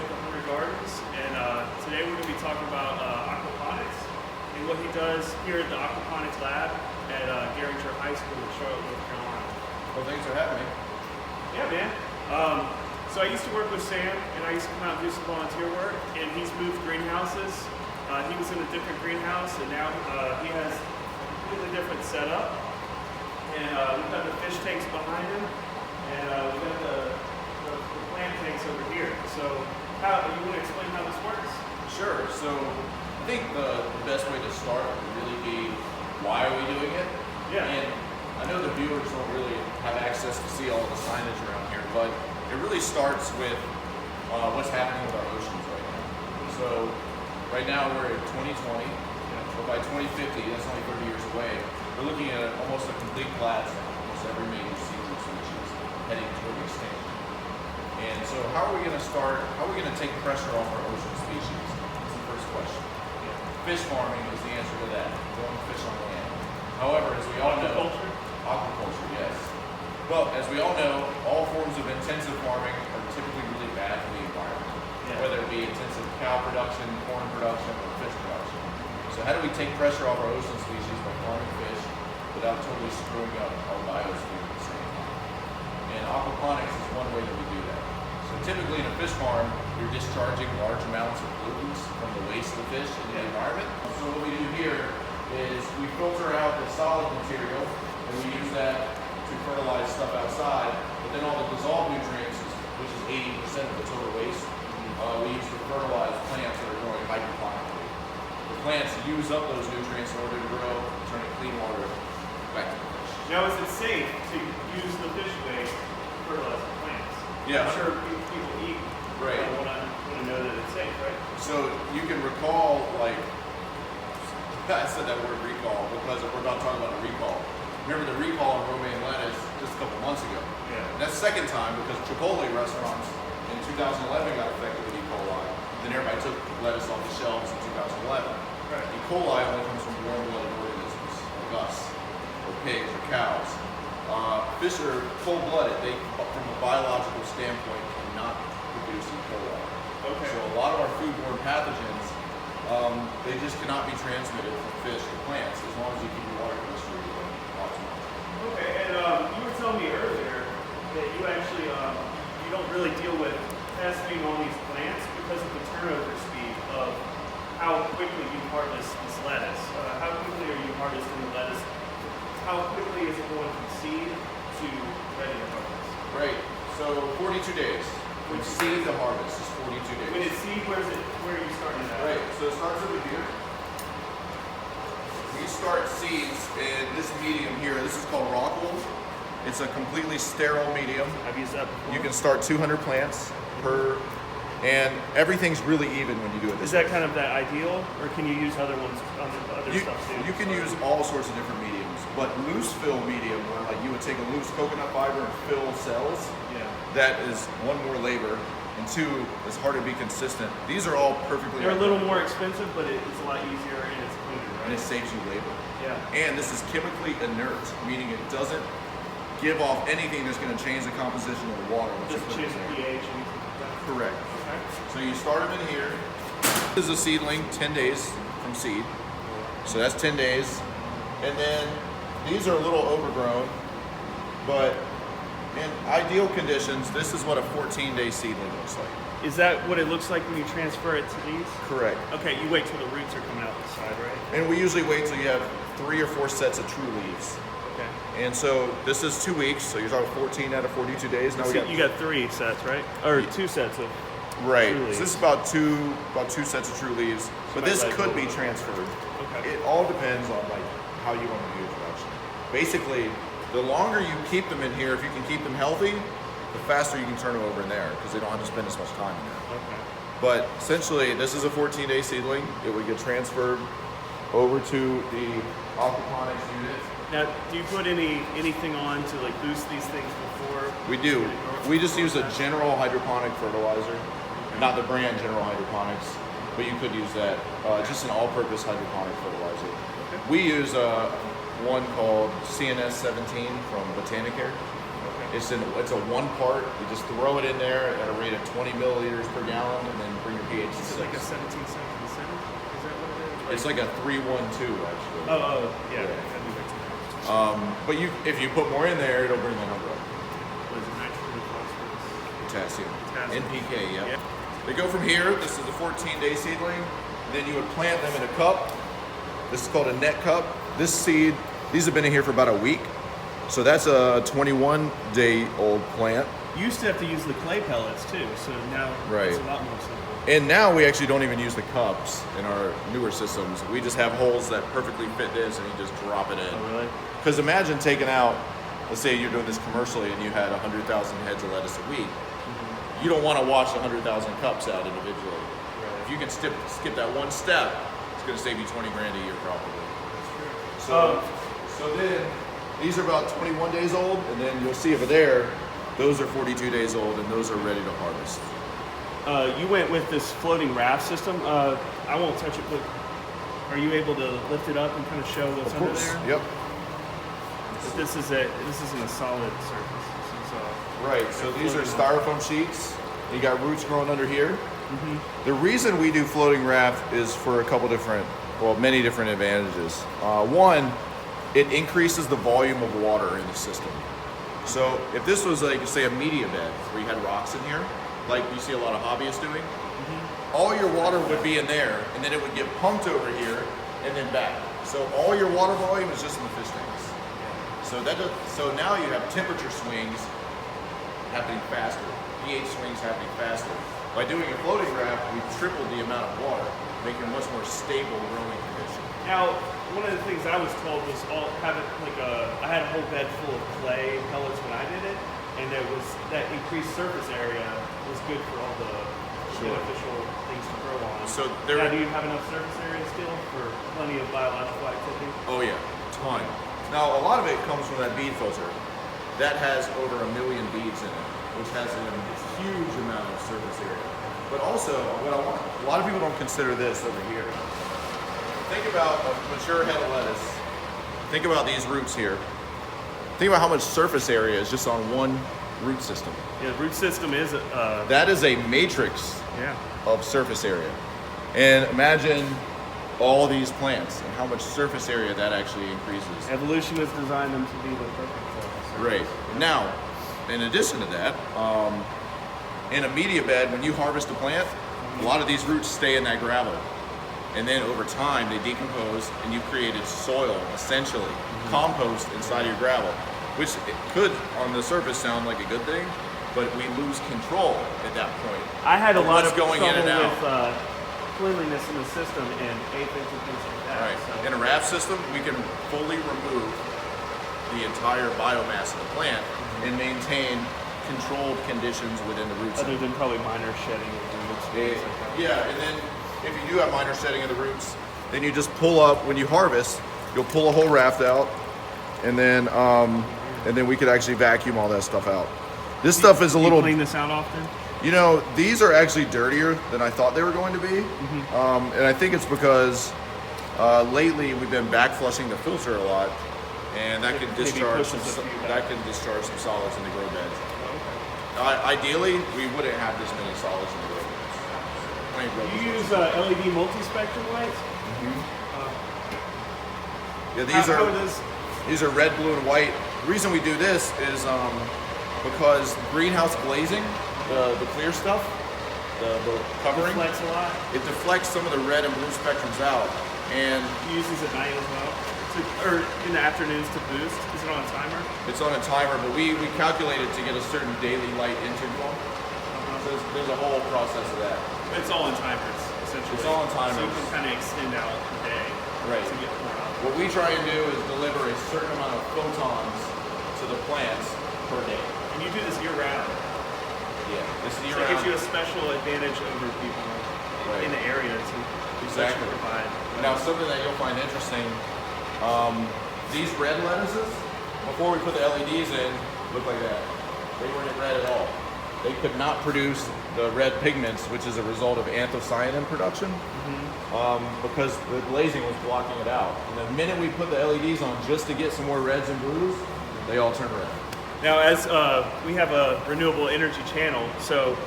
with the 100 Gardens, and today we're going to be talking about aquaponics and what he does here at the Aquaponics lab at Garringer High School in Charlotte, North Carolina. Well, thanks for having me. Yeah, man. So I used to work with Sam, and I used to come out and do some volunteer work, and he's moved greenhouses. He was in a different greenhouse, and now he has a completely different setup. And we've got the fish tanks behind him, and we've got the plant tanks over here. So you want to explain how this works? Sure. So I think the best way to start would really be, why are we doing it? Yeah. And I know the viewers don't really have access to see all the signage around here, but it really starts with what's happening with our oceans right now. So right now we're at 2020, but by 2050, that's only 30 years away, we're looking at almost a complete collapse of almost every major seafood species heading toward extinction. And so how are we going to take pressure off our ocean species? That's the first question. Fish farming is the answer to that, growing fish on land. However, as we all know, aquaculture, yes. Well, as we all know, all forms of intensive farming are typically really bad for the environment, whether it be intensive cow production, corn production, or fish production. So how do we take pressure off our ocean species by farming fish without totally screwing up our biosphere at the same time? And aquaponics is one way that we do that. So typically in a fish farm, you're discharging large amounts of pollutants from the waste of the fish into the environment. So what we do here is we filter out the solid material, and we use that to fertilize stuff outside, but then all the dissolved nutrients, which is 80% of the total waste, we use to fertilize plants that are growing hydroponically. The plants use up those nutrients in order to grow, turning clean water back to the fish. Now, is it safe to use the fish waste to fertilize the plants? Yeah. I'm sure people eat. Right. Want to know that it's safe, right? So you can recall, like, I said that word recall because we're about to talk about a recall. Remember the recall on romaine lettuce just a couple months ago? Yeah. And that's the second time because Chipotle restaurants in 2011 got affected with E. coli. Then everybody took lettuce off the shelves in 2011. Right. E. coli only comes from warm-blooded organisms like us, or pigs, or cows. Fish are cold-blooded. They, from a biological standpoint, cannot produce E. coli. Okay. So a lot of our foodborne pathogens, they just cannot be transmitted from fish to plants as long as you keep your water chemistry optimal. Okay, and you were telling me earlier that you actually you don't really deal with testing on these plants because of the turnover speed of how quickly you harvest this lettuce. How quickly are you harvesting the lettuce? How quickly is it going from seed to ready to harvest? Right. So 42 days. From seed to harvest is 42 days. When it's seed, where are you starting at? Right. So it starts over here. We start seeds in this medium here. This is called rock wool. It's a completely sterile medium. I've used that before. You can start 200 plants per, and everything's really even when you do it. Is that kind of that ideal, or can you use other ones, other stuff too? You can use all sorts of different mediums, but loose fill medium, where like you would take a loose coconut fiber and fill cells, that is one, more labor, and two, it's hard to be consistent. These are all perfectly. They're a little more expensive, but it's a lot easier and it's cleaner, right? And it saves you labor. Yeah. And this is chemically inert, meaning it doesn't give off anything that's going to change the composition of the water. Just change the pH and anything like that. Correct. Okay. So you start them in here. This is a seedling, 10 days from seed. So that's 10 days. And then these are a little overgrown, but in ideal conditions, this is what a 14-day seedling looks like. Is that what it looks like when you transfer it to these? Correct. Okay, you wait till the roots are coming out the side, right? And we usually wait till you have 3 or 4 sets of true leaves. Okay. And so this is 2 weeks, so you're talking 14 out of 42 days. Now you got 3 sets, right? Or 2 sets of right. true leaves. So this is about two sets of true leaves, but this could be transferred. Okay. It all depends on like how you want to do production. Basically, the longer you keep them in here, if you can keep them healthy, the faster you can turn them over in there because they don't have to spend as much time in there. Okay. But essentially, this is a 14-day seedling. It would get transferred over to the aquaponics unit. Now, do you put anything on to like boost these things before? We do. We just use a general hydroponic fertilizer, not the brand General Hydroponics, but you could use that. Just an all-purpose hydroponic fertilizer. Okay. We use one called CNS 17 from Botanicare. Okay. It's a 1 part. You just throw it in there at a rate of 20 milliliters per gallon, and then bring your pH to 6. Is it like a 1777? Is that what it is? It's like a 312 actually. Oh, yeah. But if you put more in there, it'll bring the number up. What is it, nitrogen, phosphorus? Potassium. NPK, Yeah. They go from here. This is a 14-day seedling. Then you would plant them in a cup. This is called a net cup. This seed, these have been in here for about a week. So that's a 21-day-old plant. You used to have to use the clay pellets too, so now it's a lot more simple. And now we actually don't even use the cups in our newer systems. We just have holes that perfectly fit this, and you just drop it in. Oh, really? Because imagine taking out, let's say you're doing this commercially and you had 100,000 heads of lettuce a week. You don't want to wash 100,000 cups out individually. Right. If you can skip that one step, it's going to save you 20 grand a year probably. That's true. So then these are about 21 days old, and then you'll see over there, those are 42 days old, and those are ready to harvest. You went with this floating raft system. I won't touch it, but are you able to lift it up and kind of show what's under there? Yep. But this isn't a solid surface. This is right. So these are styrofoam sheets. You got roots growing under here. Mm-hmm. The reason we do floating raft is for a couple different, many different advantages. One, it increases the volume of water in the system. So if this was like, say, a media bed where you had rocks in here, like you see a lot of hobbyists doing, all your water would be in there, and then it would get pumped over here and then back. So all your water volume is just in the fish tanks. So now you have temperature swings happening faster, pH swings happening faster. By doing a floating raft, we've tripled the amount of water, making a much more stable growing condition. Now, one of the things I was told was I had a whole bed full of clay pellets when I did it, and that increased surface area was good for all the beneficial things to grow on. So do you have enough surface area still for plenty of biological activity? Oh yeah, ton. Now a lot of it comes from that bead filter. That has over 1 million beads in it, which has a huge amount of surface area. But also, a lot of people don't consider this over here. Think about a mature head of lettuce. Think about these roots here. Think about how much surface area is just on one root system. Yeah, the root system is that is a matrix of surface area. And imagine all these plants and how much surface area that actually increases. Evolution has designed them to be the perfect surface. Right. Now, in addition to that, in a media bed, when you harvest a plant, a lot of these roots stay in that gravel. And then over time, they decompose, and you've created soil, essentially, compost inside your gravel, which it could, on the surface, sound like a good thing, but we lose control at that point. I had a lot of going in and out with cleanliness in the system and aphids and things like that. Right. So. In a raft system, we can fully remove the entire biomass of the plant and maintain controlled conditions within the root system. Other than probably minor shedding of roots. Yeah, and then if you do have minor shedding of the roots, then you just pull up, when you harvest, you'll pull a whole raft out, and then we could actually vacuum all that stuff out. This stuff is a little... Do you clean this out often? You know, these are actually dirtier than I thought they were going to be. And I think it's because lately we've been back flushing the filter a lot, and that can discharge some solids in the grow beds. Ideally, we wouldn't have this many solids in the grow beds. You use LED multispectrum lights? Yeah, these are red, blue, and white. The reason we do this is because greenhouse glazing, the clear stuff, the covering, deflects a lot. It deflects some of the red and blue spectrums out, and you use these at night as well, or in the afternoons to boost. Is it on a timer? It's on a timer, but we calculate it to get a certain daily light interval. There's a whole process of that. It's all on timers, essentially. It's all on timers. So you can kind of extend out the day to get more out. What we try and do is deliver a certain amount of photons to the plants per day. And you do this year round. Yeah, this year round. So it gives you a special advantage over people in the area to provide. Now, something that you'll find interesting, these red lettuces, before we put the LEDs in, look like that. They weren't red at all. They could not produce the red pigments, which is a result of anthocyanin production, because the glazing was blocking it out. And the minute we put the LEDs on just to get some more reds and blues, they all turn red. Now, as we have a renewable energy channel, so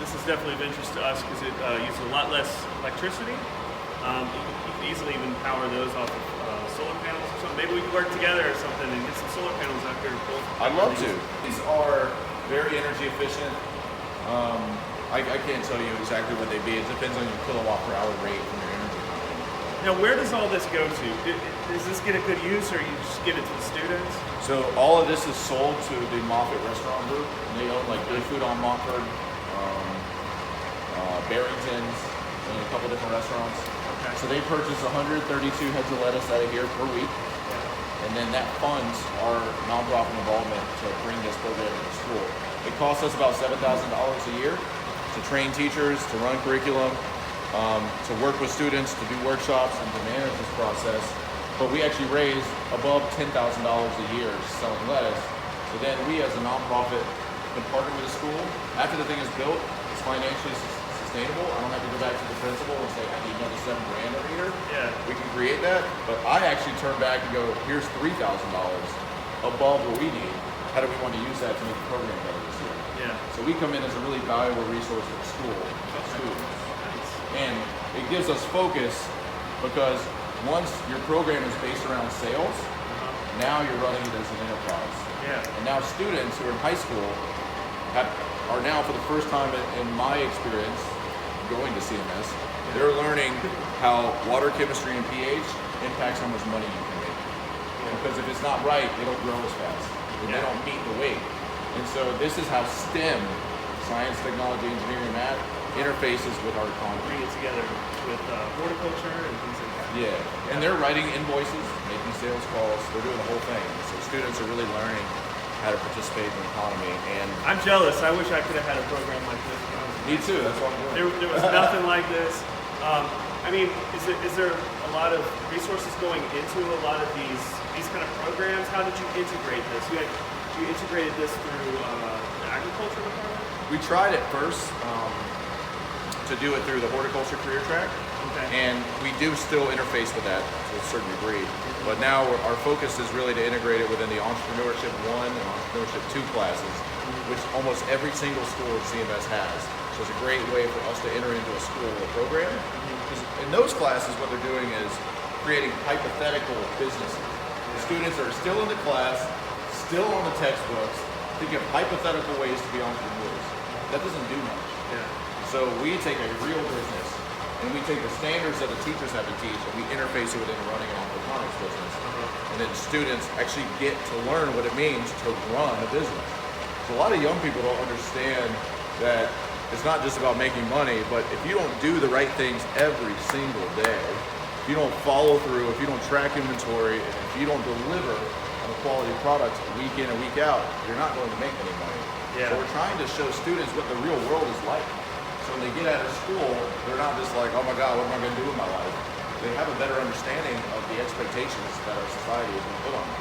this is definitely of interest to us because it uses a lot less electricity. You can easily even power those off of solar panels or something. Maybe we can work together or something and get some solar panels out here. I'd love to. These are very energy efficient. I can't tell you exactly what they'd be. It depends on your kilowatt per hour rate from your energy company. Now, where does all this go to? Does this get a good use, or you just give it to the students? So all of this is sold to the Moffett restaurant group. And they own like Good Food on Montford, Barrington's, and a couple different restaurants. Okay. So they purchase 132 heads of lettuce out of here per week. And then that funds our nonprofit involvement to bring this program to the school. It costs us about $7,000 a year to train teachers, to run curriculum, to work with students, to do workshops, and to manage this process. But we actually raise above $10,000 a year selling lettuce. So then we as a nonprofit can partner with the school. After the thing is built, it's financially sustainable. I don't have to go back to the principal and say, I need another $7 grand over here. Yeah. We can create that. But I actually turn back and go, here's $3,000 above what we need. How do we want to use that to make the program better this year? Yeah. So we come in as a really valuable resource for the school, for students. Nice. And it gives us focus because once your program is based around sales, now you're running it as an enterprise. Yeah. And now students who are in high school are now, for the first time in my experience going to CMS, they're learning how water chemistry and pH impacts how much money you can make. Because if it's not right, they don't grow as fast. And they don't meet the weight. And so this is how STEM, science, technology, engineering, math, interfaces with our economy. Bring it together with horticulture and things like that. Yeah, and they're writing invoices, making sales calls, they're doing the whole thing. So students are really learning how to participate in the economy. And I'm jealous. I wish I could have had a program like this. me too, that's what I'm doing. There was nothing like this. I mean, is there a lot of resources going into a lot of these kind of programs? How did you integrate this? You integrated this through the agriculture department? We tried it first to do it through the horticulture career track. Okay. And we do still interface with that to a certain degree. But now our focus is really to integrate it within the Entrepreneurship 1 and Entrepreneurship 2 classes, which almost every single school at CMS has. So it's a great way for us to enter into a school or a program. Because in those classes, what they're doing is creating hypothetical businesses. The students are still in the class, still on the textbooks, thinking of hypothetical ways to be entrepreneurs. That doesn't do much. Yeah. So we take a real business and we take the standards that the teachers have to teach and we interface it within running an aquaponics business. And then students actually get to learn what it means to run a business. So a lot of young people don't understand that it's not just about making money, but if you don't do the right things every single day, if you don't follow through, if you don't track inventory, and if you don't deliver on a quality product week in and week out, you're not going to make any money. Yeah. So we're trying to show students what the real world is like. So when they get out of school, they're not just like, oh my God, what am I going to do with my life? They have a better understanding of the expectations that our society is going to put on them.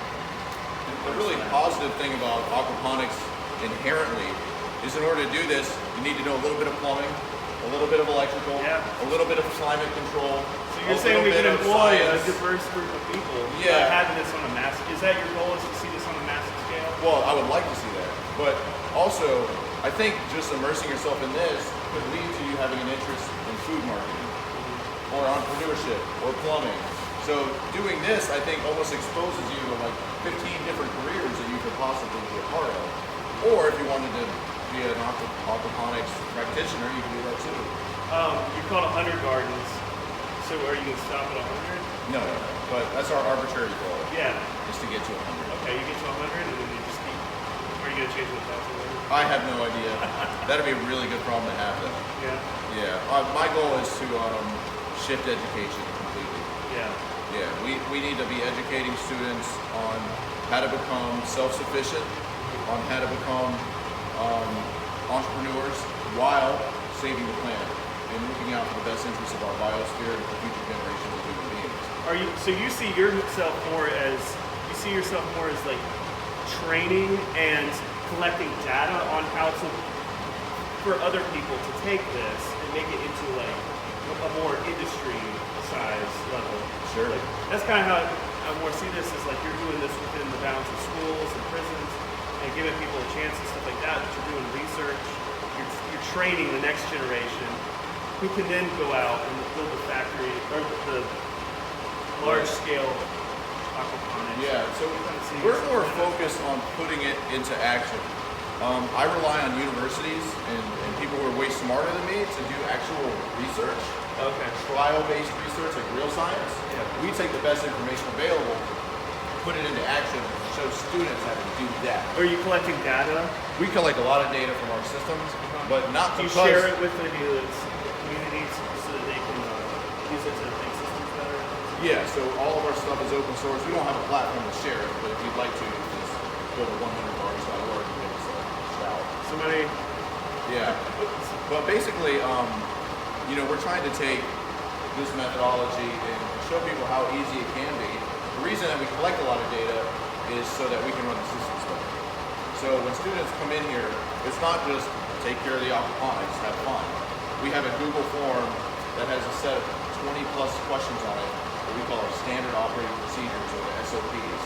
The really positive thing about aquaponics inherently is in order to do this, you need to know a little bit of plumbing, a little bit of electrical, a little bit of climate control. So you're saying we can employ a diverse group of people having this on a massive, is that your goal, is to see this on a massive scale? Well, I would like to see that. But also, I think just immersing yourself in this could lead to you having an interest in food marketing or entrepreneurship or plumbing. So doing this, I think, almost exposes you to like 15 different careers that you could possibly be a part of. Or if you wanted to be an aquaponics practitioner, you can do that too. You called 100 gardens, so are you going to stop at 100? No, but that's our arbitrary goal. Yeah. Is to get to 100. Okay, you get to 100 and then you just keep, are you going to change the thoughts later? I have no idea. That'd be a really good problem to have though. Yeah. Yeah. My goal is to shift education completely. Yeah. Yeah. We need to be educating students on how to become self-sufficient, on how to become entrepreneurs while saving the planet and looking out for the best interests of our biosphere and for future generations of human beings. So you see yourself more as like training and collecting data on how to, for other people to take this and make it into like a more industry size level. Sure. Like, that's kind of how more see this as like you're doing this within the bounds of schools and prisons and giving people a chance and stuff like that. But you're doing research. You're training the next generation who can then go out and build the factory or the large scale aquaponics. Yeah, so we're more focused on putting it into action. I rely on universities and people who are way smarter than me to do actual research. Okay. Trial-based research, like real science. Yeah. We take the best information available, put it into action, and show students how to do that. Are you collecting data? We collect a lot of data from our systems, but not Do you because... share it with maybe the communities so that they can use it to make systems better? Yeah, so all of our stuff is open source. We don't have a platform to share it, but if you'd like to, just go to 100bars.org and give us a shout. Somebody. Yeah, but basically, we're trying to take this methodology and show people how easy it can be. The reason that we collect a lot of data is so that we can run the systems better. So when students come in here, it's not just take care of the aquaponics, have fun. We have a Google form that has a set of 20+ questions on it that we call our standard operating procedures, or the SOPs.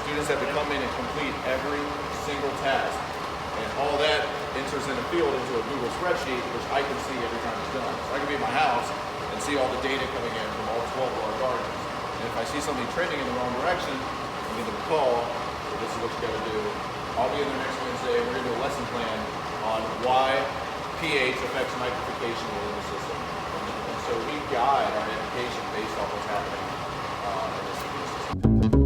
Students have to come in and complete every single task, and all that enters in a field into a Google spreadsheet, which I can see every time it's done. So I can be at my house and see all the data coming in from all 12 of our gardens. And if I see something trending in the wrong direction, I'm going to call, so this is what you got to do. I'll be in there next Wednesday, and we're going to do a lesson plan on why pH affects nitrification within the system. And so we guide our education based off what's happening in this system.